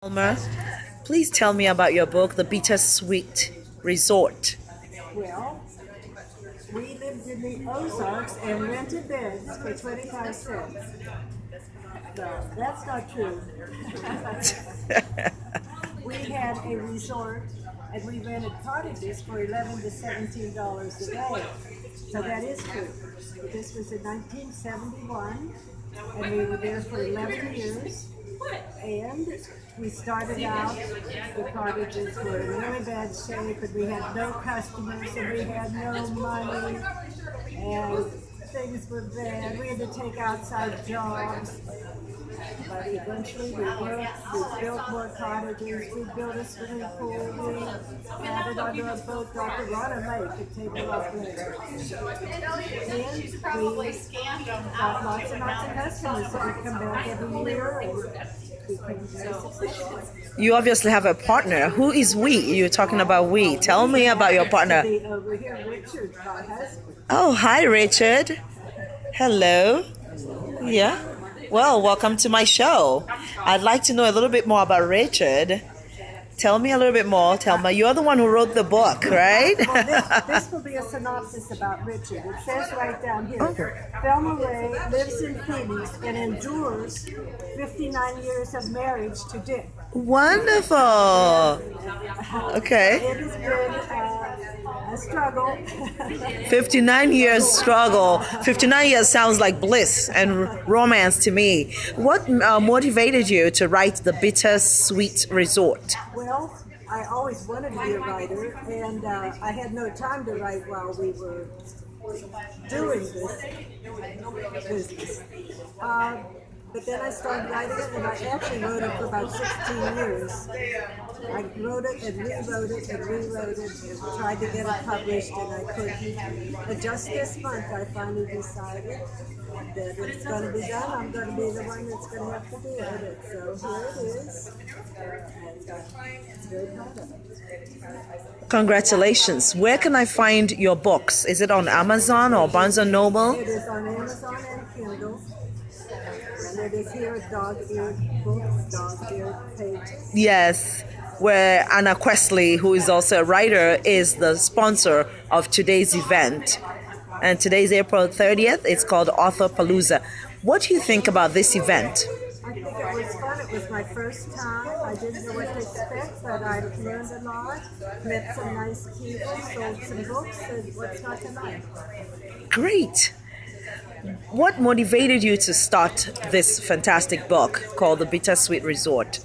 Alma, please tell me about your book, The Bittersweet Resort. Well, we lived in the Ozarks and rented beds for 25 cents. No, that's not true. We had a resort and we rented cottages for $11 to $17 a day. So that is true. This was in 1971 and we were there for 11 years. And we started out, the cottages were in really bad shape and we had no customers and we had no money and things were bad. We had to take outside jobs. But eventually we worked, we built more cottages, we built a swimming pool, we added onto a boat dock around a lake at Table Rock Lake. And we got lots and lots of customers that would come back every year and became very successful. You obviously have a partner. Who is we? You're talking about we. Tell me about your partner. Over here, Richard, my husband. Oh, hi, Richard. Hello. Yeah. Well, welcome to my show. I'd like to know a little bit more about Richard. Tell me a little bit more. Tell me, you're the one who wrote the book, right? Well, this will be a synopsis about Richard. It says right down here, Thelma Ray lives in Phoenix and endures 59 years of marriage to Dick. Wonderful. Okay. It has been a struggle. 59 years struggle. 59 years sounds like bliss and romance to me. What motivated you to write The Bittersweet Resort? Well, I always wanted to be a writer, and I had no time to write while we were doing this business. But then I started writing it, and I actually wrote it for about 16 years. I wrote it and rewrote it and rewrote it and tried to get it published, and I couldn't. But just this month, I finally decided that it's going to be done. I'm going to be the one that's going to have to do it. So here it is. And I'm very proud of it. Congratulations. Where can I find your books? Is it on Amazon or Barnes & Noble? It is on Amazon and Kindle. And it is here at Dog-Eared Books, Dog-Eared Pages. Yes, where Anna Questley, who is also a writer, is the sponsor of today's event. And today's April 30th. It's called Author Palooza. What do you think about this event? I think it was fun. It was my first time. I didn't know what to expect, but I learned a lot, met some nice people, sold some books, and what's not to like? Great. What motivated you to start this fantastic book called The Bittersweet Resort?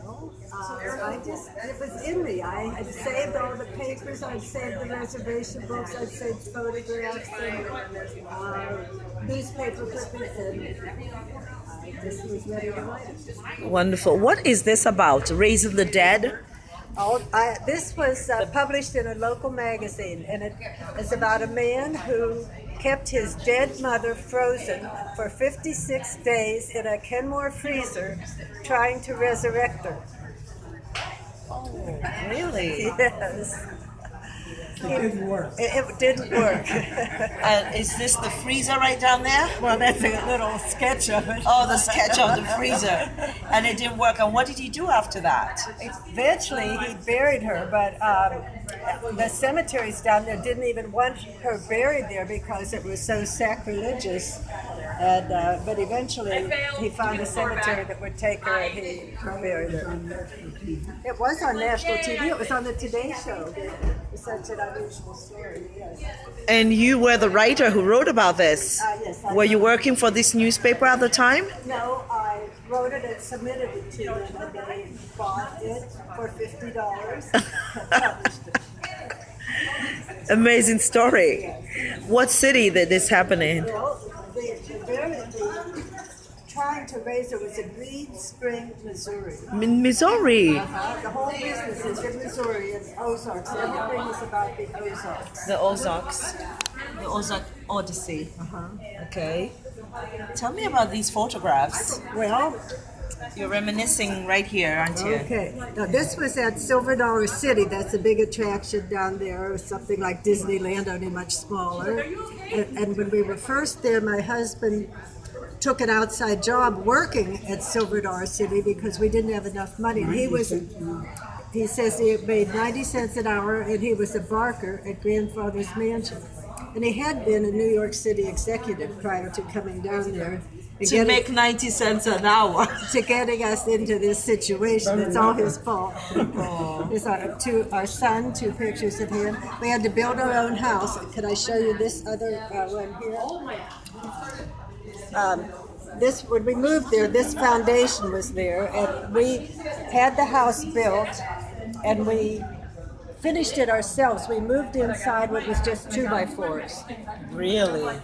Well, it was in me. I had saved all the papers, I'd saved the reservation books, I'd saved photographs and newspaper clippings, and I just was ready to write it. Wonderful. What is this about? Raising the Dead? This was published in a local magazine, and it's about a man who kept his dead mother frozen for 56 days in a Kenmore freezer, trying to resurrect her. Oh, really? Yes. It didn't work. It didn't work. Is this the freezer right down there? Well, that's a little sketch of it. Oh, the sketch of the freezer. And it didn't work. And what did he do after that? Eventually, he buried her, but the cemeteries down there didn't even want her buried there because it was so sacrilegious. And but eventually, he found a cemetery that would take her, and he buried her. It was on national TV. It was on the Today Show. It's such an unusual story. Yes. And you were the writer who wrote about this. Yes. Were you working for this newspaper at the time? No, I wrote it and submitted it to them, and they bought it for $50 and published it. Amazing story. What city did this happen in? Well, the trying to raise her was in Reed Spring, Missouri. In Missouri. The whole business is in Missouri and Ozarks. Everything is about the Ozarks. The Ozarks. The Ozark Odyssey. Okay. Tell me about these photographs. Well, You're reminiscing right here, aren't you? okay. Now, this was at Silver Dollar City. That's a big attraction down there. It was something like Disneyland, only much smaller. And when we were first there, my husband took an outside job working at Silver Dollar City because we didn't have enough money. And he says he made 90 cents an hour, and he was a barker at Grandfather's Mansion. And he had been a New York City executive prior to coming down there. To make 90 cents an hour. To getting us into this situation. It's all his fault. There's our son, 2 pictures of him. We had to build our own house. Could I show you this other one here? When we moved there, this foundation was there, and we had the house built, and we finished it ourselves. We moved inside when it was just 2x4s. Really?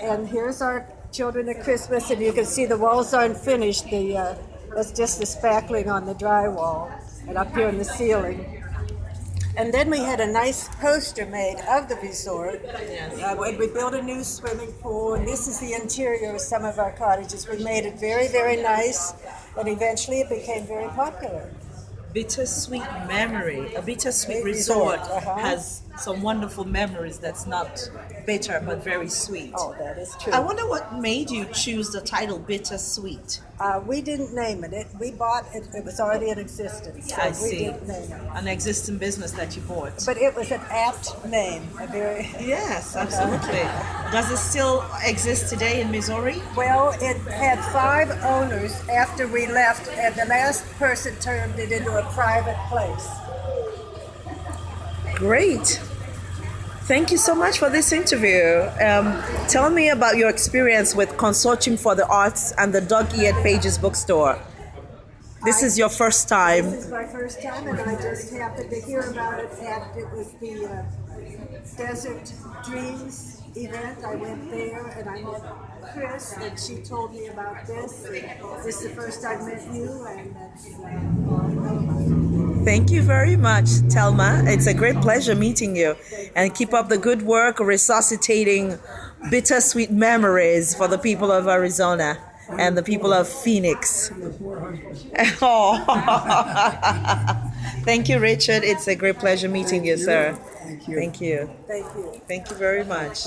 And here's our children at Christmas, and you can see the walls aren't finished. That's just the spackling on the drywall, and up here in the ceiling. And then we had a nice poster made of the resort. And we built a new swimming pool, and this is the interior of some of our cottages. We made it very, very nice, and eventually it became very popular. Bittersweet memory. A bittersweet resort Uh-huh. has some wonderful memories that's not bitter but very sweet. Oh, that is true. I wonder what made you choose the title Bittersweet. We didn't name it. We bought it. It was already in existence. So I we see. didn't name it. An existing business that you bought. But it was an apt name. Yes, absolutely. Does it still exist today in Missouri? Well, it had 5 owners after we left, and the last person turned it into a private place. Great. Thank you so much for this interview. Tell me about your experience with Consortium for the Arts and the Dog-Eared Pages bookstore. This is your first time. This is my first time, and I just happened to hear about it it was the Desert Dreams event. I went there, and I met Chris, and she told me about this. This is the first I met you, and that's Thank you very much, Thelma. It's a great pleasure meeting you. And keep up the good work resuscitating bittersweet memories for the people of Arizona and the people of Phoenix. Oh. Thank you, Richard. It's a great pleasure meeting you, sir. Thank you. Thank you. thank you. Thank you very much.